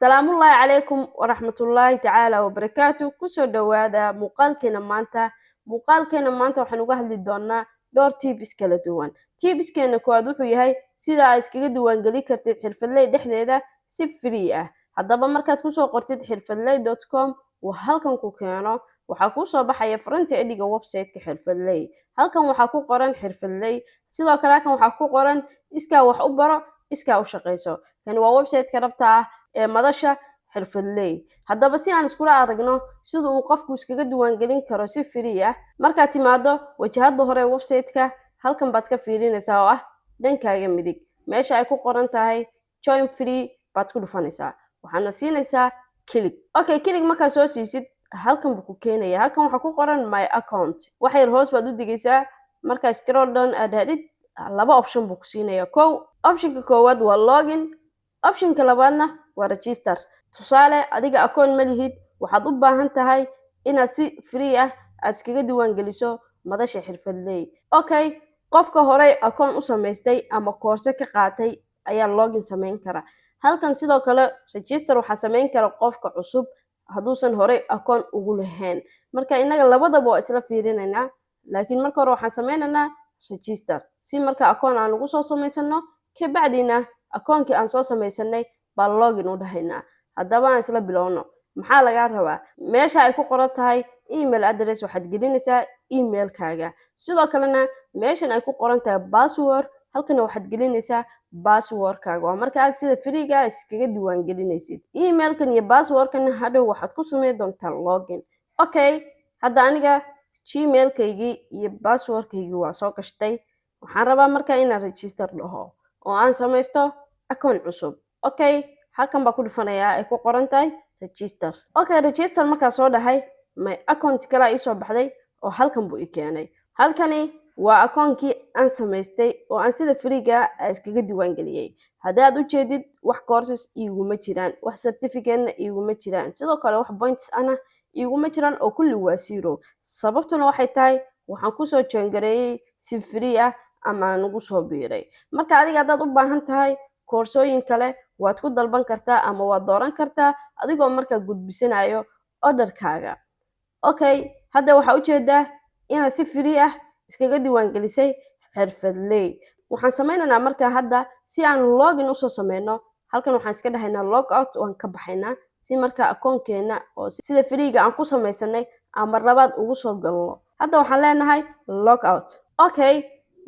سلام الله عليكم ورحمة الله تعالى وبركاته كسو دوادا مقالكينا مانتا waxaan uga hadli doonaa dhowr tips kala duwan tipskeena koowaad wuxuu yahay sida aad iskaga duwan gali kartid xirfadley dhexdeeda si free ah hadaba markaad ku soo qortid xirfadley.com oo halkan ku keeno waxa ku soo baxaya fronta ediga website-ka xirfadley halkan waxa ku qoran xirfadley sidoo kale halkan waxa ku qoran iska wax u baro iska u shaqeyso kan waa website-ka dhabta ah ee madasha xirfadley hadaba si aan isku aragno sida uu qofku iskaga duwan galin karo si free ah marka timaado wajahada hore website-ka halkan baad ka fiirinaysaa oo ah dhankaaga midig meesha ay ku qoran tahay join free baad ku dhufanaysaa waxaana siinaysaa click click marka soo siisid halkan buu ku keenaya halkan waxa ku qoran my account waxay hoos baad u digaysaa marka scroll down aad hadid laba option buu ku siinaya optionka koowaad waa login optionka labaadna waa register tusaale adiga account ma lihid waxaad u baahan tahay inaad si free ah aad iskaga diiwaan geliso madasha xirfadley qofka hore account u sameystay ama course ka qaatay ayaa login sameyn kara halkan sidoo kale register waxa sameyn kara qofka cusub haduusan hore account ugu lahayn marka inaga labadaba waa isla fiirinayna laakiin marka hore waxaan sameynaynaa register si marka account aan ugu soo sameysano ka bacdina account-ki aan soo sameysanay baa login u dhahaynaa hadaba aan isla bilowno maxaa laga rabaa meesha ay ku qoran tahay email address waxaad gelinaysaa email-kaaga sidoo kalena meeshan ay ku qoran tahay password halkan waxaad gelinaysaa password-kaaga waa marka aad sida free-ga iskaga diiwaan gelinaysid email-kan iyo password-kan hadhow waxaad ku sameyn doontaa login hadda aniga gmail-kaygii iyo password-kaygii waa soo gashtay waxaan rabaa marka inaan register dhaho oo aan sameysto account cusub halkan baa ku dhufanayaa ay ku qoran tahay register register markaa soo dhahay my account kala ii soo baxday oo halkan buu i keenay halkani waa account-kii aan sameystay oo aan sida free-ga iskaga diiwaan galiyay hadaad u jeedid wax courses iguma jiraan wax certificate iguma jiraan sidoo kale wax points ana iguma jiraan oo kulli waa zero sababtuna waxay tahay waxaan ku soo joongareeyay si free ah ama aan ugu soo biiray marka adiga hadaad u baahan tahay koorsooyin kale waad ku dalban kartaa ama waad dooran kartaa adigoo markaa gudbisanayo order-kaaga hadda waxa u jeedaa inaad si free ah iskaga diiwaan gelisay xirfadley waxaan sameynaynaa marka hadda si aan login u soo sameyno halkan waxaan iska dhahaynaa log out waan ka baxaynaa si marka account-keena oo sida free-ga aan ku sameysanay ama labaad ugu soo galno hadda waxaan leenahay log out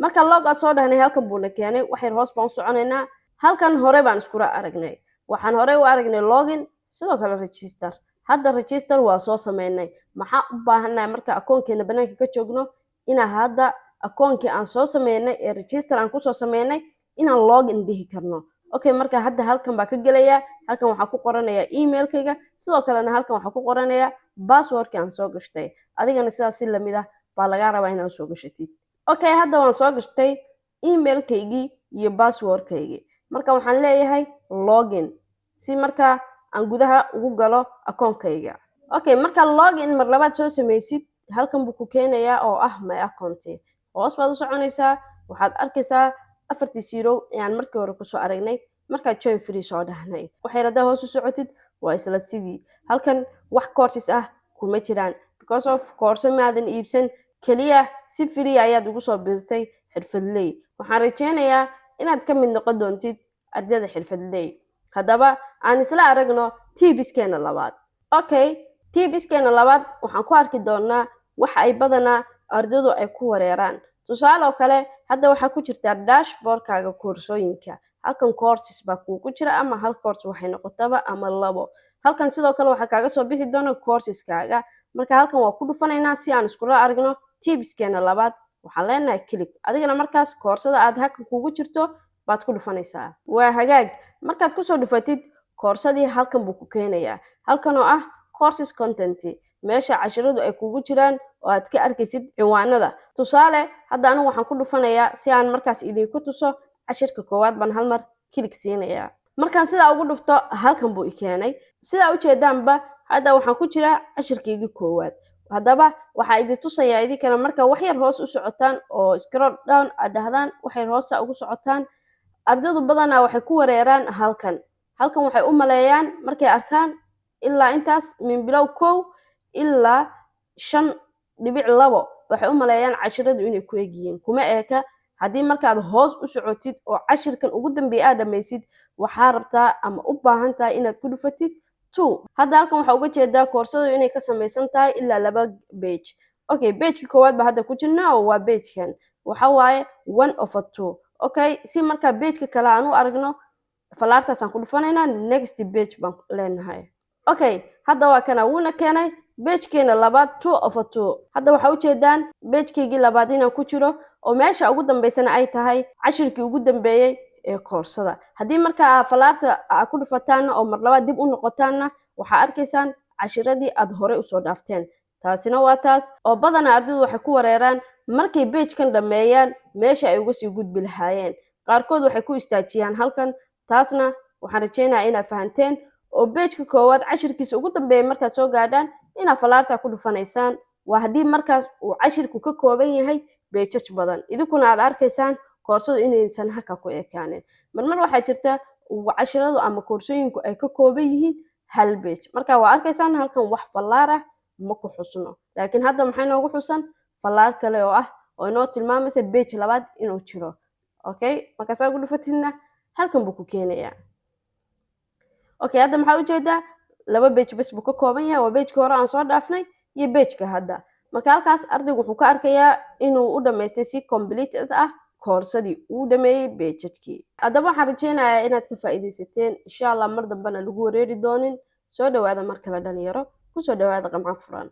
marka log out soo dhahnay halkan buu na keenay wax yar hoos baan u soconaynaa halkan hore baan iskula aragnay waxaan hore u aragnay login sidoo kale register hadda register waa soo sameynay maxaa u baahanahay marka account-keena banaanka ka joogno inaan hadda account-kii aan soo sameynay ee register aan ku soo sameynay inaan login dhihi karno marka hadda halkan baa ka gelaya halkan waxa ku qoranaya email-kayga sidoo kalena halkan waxa ku qoranaya password-kii aan soo gashtay adigana sidaas si lamid ah baa laga rabaa inaad soo gashatid hadda waan soo gashtay email-kaygii iyo password-kaygii marka waxaan leeyahay login si marka aan gudaha ugu galo account-kayga marka login mar labaad soo sameysid halkan buu ku keenayaa oo ah my account hoos baad u soconaysaa waxaad arkaysaa afartii zero ayaan markii hore ku soo aragnay marka join free soo dhahnay waxay radaa hoos u socotid waa isla sidii halkan wax courses ah kuma jiraan because of course maadan iibsan kaliya si free ayaad ugu soo biirtay xirfadley waxaan rajeynayaa inaad ka mid noqon doontid ardayda xirfadley hadaba aan isla aragno tipskeena labaad tipskeena labaad waxaan ku arki doonaa waxa ay badanaa ardaydu ay ku wareeraan tusaale kale hadda waxa ku jirta dashboard-kaaga koorsooyinka halkan courses baa kugu jira ama hal course waxay noqotaba ama labo halkan sidoo kale waxa kaaga soo bixi doona courses-kaaga marka halkan waa ku dhufanaynaa si aan iskula aragno tipskeena labaad waxaan leenahay click adigana markaas koorsada aad halkan kugu jirto baad ku dhufanaysaa waa hagaag markaad ku soo dhufatid koorsadii halkan buu ku keenayaa halkan oo ah courses content meesha casharadu ay kugu jiraan oo aad ka arkaysid ciwaanada tusaale hadda anigu waxaan ku dhufanayaa si aan markaas idinku tuso cashirka koowaad baan hal mar click siinayaa markaan sidaa ugu dhufto halkan buu i keenay sidaa u jeedaanba hadda waxaan ku jiraa cashirkeygii koowaad hadaba waxaa idin tusayaa idinkana marka wax yar hoos u socotaan oo scroll down aad dhahdaan wax yar hoosta ugu socotaan ardaydu badanaa waxay ku wareeraan halkan waxay u maleeyaan markay arkaan ilaa intaas min bilow 1 ilaa 5.2 waxay u maleeyaan casharadu inay ku egyihiin kuma eeka haddii markaad hoos u socotid oo cashirkan ugu dambeeya aad dhamaysid waxaa rabtaa ama u baahan tahay inaad ku dhufatid 2 hadda halkan waxaa uga jeedaa koorsadu inay ka samaysan tahay ilaa 2 page okay pageka koowaad baa hadda ku jirnaa oo waa pagekan waxa waaye 1/2 okay si markaa pageka kale aan u aragno falaartaasaan ku dhufanaynaa next page baan leenahay okay hadda waa kana wuuna keenay pagekeena labaad 2/2 hadda waxaa u jeedaan pagekeygii labaad inaan ku jiro oo meesha ugu dambeysana ay tahay cashirkii ugu dambeeyay ee koorsada haddii markaa falaarta aad ku dhufataan oo mar labaad dib u noqotaanna waxaa arkaysaan cashiradii aad hore usoo dhaafteen taasina waa taas oo badanaa ardaydu waxay ku wareeraan markay pagekan dhameeyaan meesha ay uga sii gudbi lahaayeen qaarkood waxay ku istaajiyaan halkan taasna waxaan rajaynayaa inaad fahanteen oo pageka koowaad cashirkiisa ugu dambeeya markaad soo gaadhaan inaad falaarta ku dhufanaysaan waa haddii markaas uu cashirku ka kooban yahay pages badan idinkuna aad arkaysaan koorsadu inaysan halka ku ekaanin marmar waxaa jirta cashiradu ama koorsooyinku ay ka kooban yihiin hal page marka waa arkaysaan halkan wax falaar ah ma ku xusno laakiin hadda maxay noogu xusan falaar kale oo ah oo inoo tilmaamaysa page labaad inuu jiro okay marka saa ku dhufatidna halkan buu ku keenayaa okay hadda maxaa u jeedaa 2 page bas buu ka kooban yahay waa pageka hore aan soo dhaafnay iyo pageka hadda marka halkaas ardaygu wuxuu ka arkayaa inuu u dhamaystay si completed ah koorsadii uu dhameeyay pagekii haddaba waxaan rajaynayaa inaad ka faa'iidaysateen insha Allah mar dambana lagu wareeri doonin soo dhawaada mar kale dhalinyaro ku soo dhawaada qamca furan